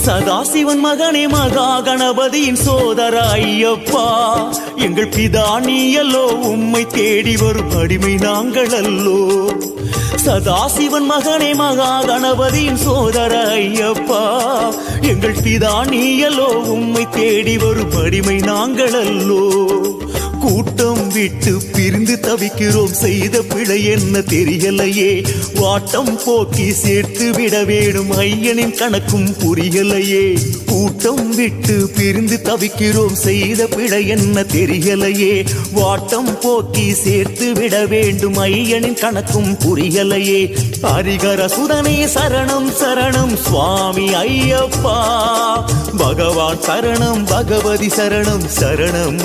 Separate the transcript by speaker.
Speaker 1: சதாசிவன் மகனே மகா கணபதியின் சோதர ஐயப்பா, எங்கள் பிதா நீயல்லோ, உம்மை தேடி வரும் அடிமை நாங்கள் அல்லோ. சதாசிவன் மகனே மகா கணபதியின் சோதர ஐயப்பா, எங்கள் பிதா நீயல்லோ, உம்மை தேடி வரும் அடிமை நாங்கள் அல்லோ. கூட்டம் விட்டு பிரிந்து தவிக்கிறோம், செய்த பிழை என்ன தெரியலையே. வாட்டம் போக்கி சேர்த்து விட வேணும், ஐயனின் கணக்கும் புரியலையே. கூட்டம் விட்டு பிரிந்து தவிக்கிறோம், செய்த பிழை என்ன தெரியலையே. வாட்டம் போக்கி சேர்த்து விட வேண்டும், ஐயனின் கணக்கும் புரியலையே. ஹரிகர சுதனே சரணம் சரணம் சுவாமி ஐயப்பா, பகவான் சரணம் பகவதி சரணம் சரணம்.